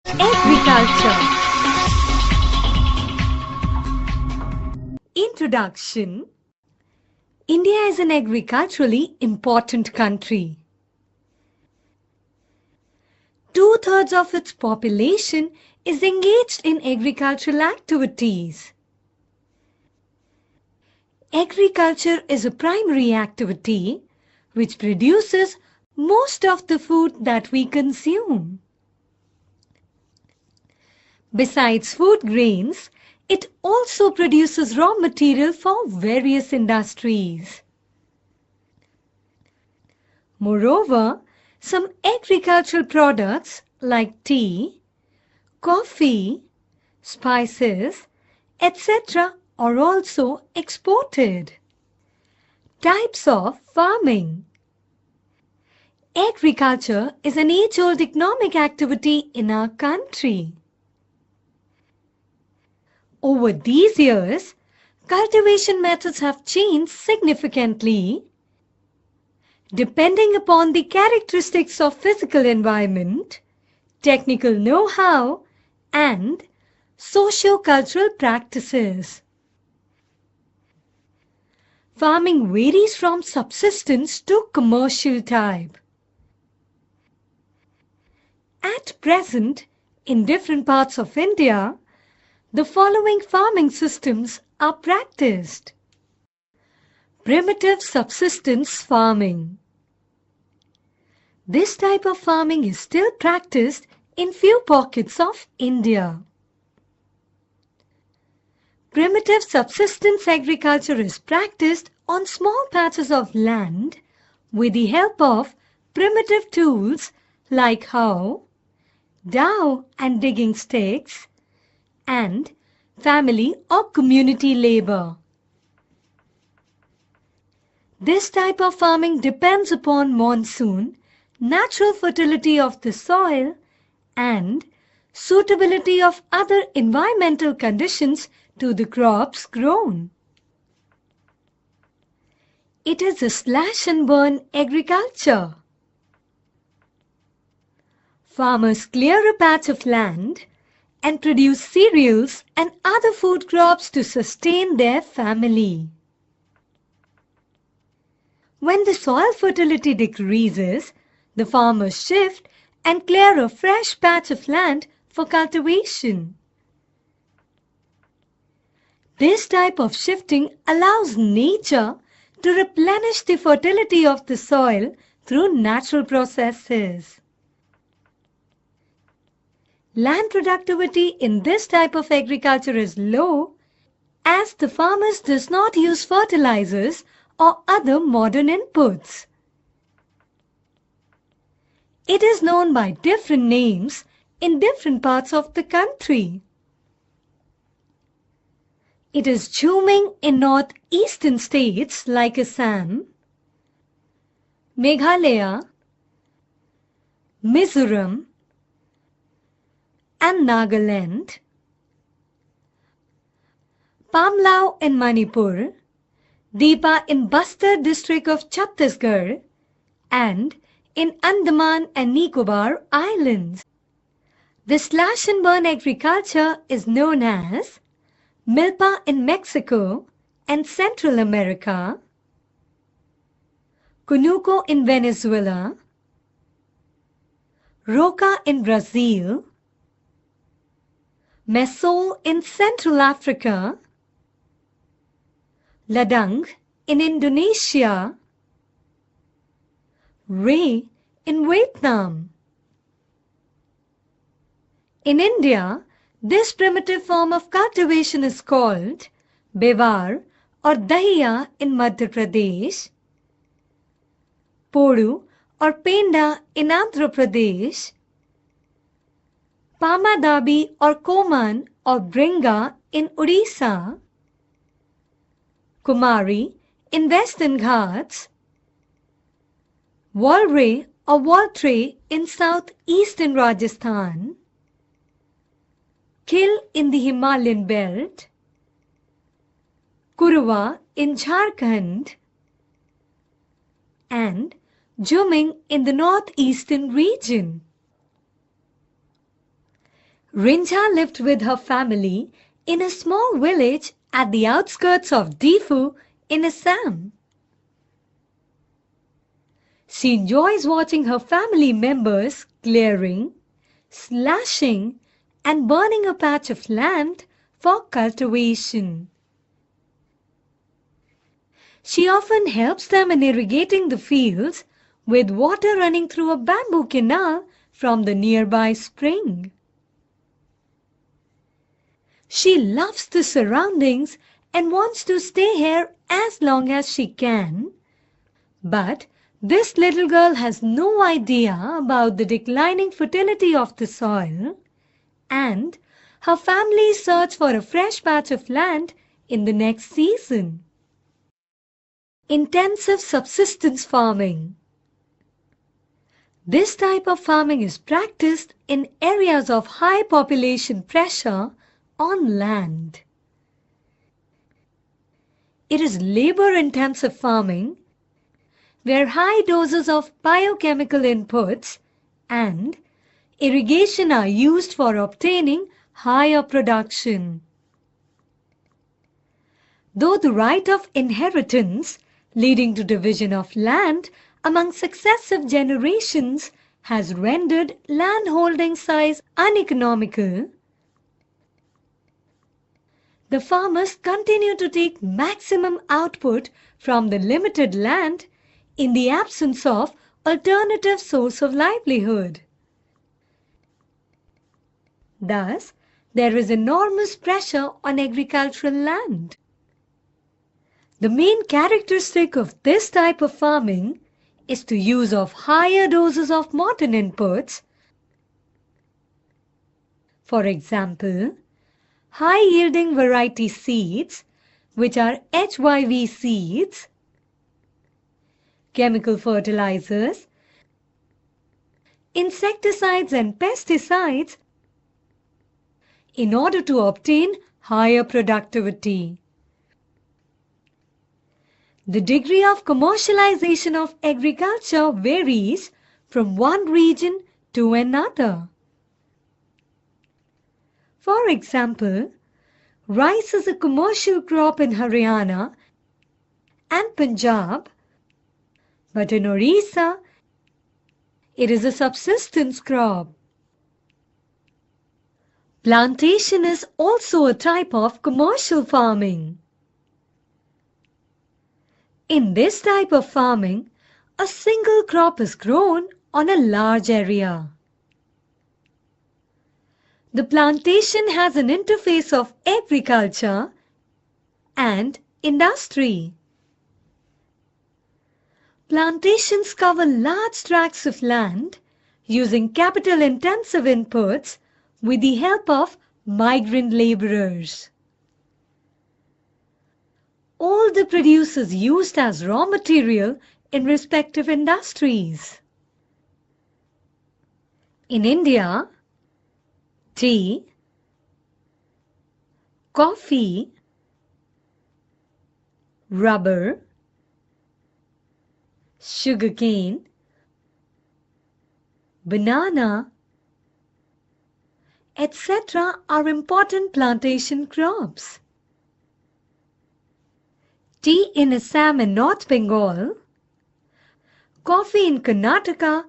Agriculture. Introduction. India is an agriculturally important country. Two-thirds of its population is engaged in agricultural activities. Agriculture is a primary activity which produces most of the food that we consume. Besides food grains, it also produces raw material for various industries. Moreover, some agricultural products like tea, coffee, spices, etc. are also exported. Types of farming. Agriculture is an age-old economic activity in our country. Over these years, cultivation methods have changed significantly depending upon the characteristics of physical environment, technical know-how, and socio-cultural practices. Farming varies from subsistence to commercial type. At present, in different parts of India, the following farming systems are practiced. Primitive subsistence farming. This type of farming is still practiced in few pockets of India. Primitive subsistence agriculture is practiced on small patches of land with the help of primitive tools like hoe, dhow and digging sticks, and family or community labor. This type of farming depends upon monsoon, natural fertility of the soil, and suitability of other environmental conditions to the crops grown. It is a slash and burn agriculture. Farmers clear a patch of land and produce cereals and other food crops to sustain their family. When the soil fertility decreases, the farmers shift and clear a fresh patch of land for cultivation. This type of shifting allows nature to replenish the fertility of the soil through natural processes. Land productivity in this type of agriculture is low as the farmers does not use fertilizers or other modern inputs. It is known by different names in different parts of the country. It is booming in northeastern states like Assam, Meghalaya, Mizoram, and Nagaland, Pamlao in Manipur, Deepa in Bastar district of Chhattisgarh, and in Andaman and Nicobar Islands. The slash and burn agriculture is known as Milpa in Mexico and Central America, Conuco in Venezuela, Roca in Brazil, Mesol in Central Africa, Ladang in Indonesia, Ray in Vietnam. In India, this primitive form of cultivation is called Bewar or Dahiya in Madhya Pradesh, Podu or Penda in Andhra Pradesh, Pamadabi or Koman or Bringa in Odisha, Kumari in Western Ghats, Walray or Waltray in southeastern Rajasthan, Khil in the Himalayan belt, Kurwa in Jharkhand, and Juming in the northeastern region. Rinja lived with her family in a small village at the outskirts of Difu in Assam. She enjoys watching her family members clearing, slashing, and burning a patch of land for cultivation. She often helps them in irrigating the fields with water running through a bamboo canal from the nearby spring. She loves the surroundings and wants to stay here as long as she can. But this little girl has no idea about the declining fertility of the soil, and her family search for a fresh patch of land in the next season. Intensive subsistence farming. This type of farming is practiced in areas of high population pressure on land. It is labor-intensive farming where high doses of biochemical inputs and irrigation are used for obtaining higher production. Though the right of inheritance leading to division of land among successive generations has rendered landholding size uneconomical, the farmers continue to take maximum output from the limited land in the absence of alternative source of livelihood. Thus, there is enormous pressure on agricultural land. The main characteristic of this type of farming is the use of higher doses of modern inputs. For example, high-yielding variety seeds, which are HYV seeds, chemical fertilizers, insecticides and pesticides in order to obtain higher productivity. The degree of commercialization of agriculture varies from one region to another. For example, rice is a commercial crop in Haryana and Punjab, but in Orissa, it is a subsistence crop. Plantation is also a type of commercial farming. In this type of farming, a single crop is grown on a large area. The plantation has an interface of agriculture and industry. Plantations cover large tracts of land using capital-intensive inputs with the help of migrant laborers. All the produce is used as raw material in respective industries. In India, tea, coffee, rubber, sugarcane, banana, etc. are important plantation crops. Tea in Assam and North Bengal, coffee in Karnataka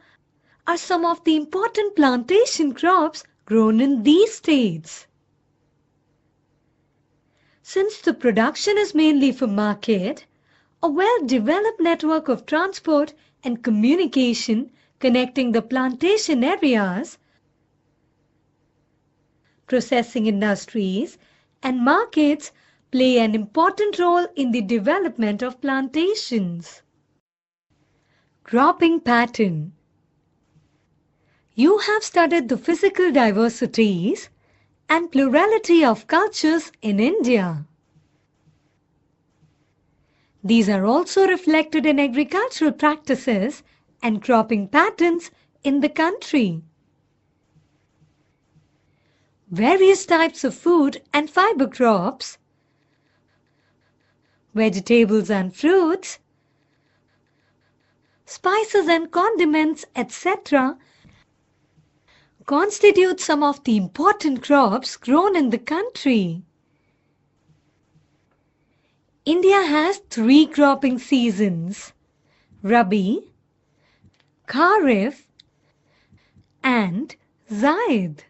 are some of the important plantation crops grown in these states. Since the production is mainly for market, a well-developed network of transport and communication connecting the plantation areas, processing industries, and markets play an important role in the development of plantations. Cropping pattern. You have studied the physical diversities and plurality of cultures in India. These are also reflected in agricultural practices and cropping patterns in the country. Various types of food and fiber crops, vegetables and fruits, spices and condiments, etc. constitute some of the important crops grown in the country. India has 3 cropping seasons: Rabi, Kharif and Zaid.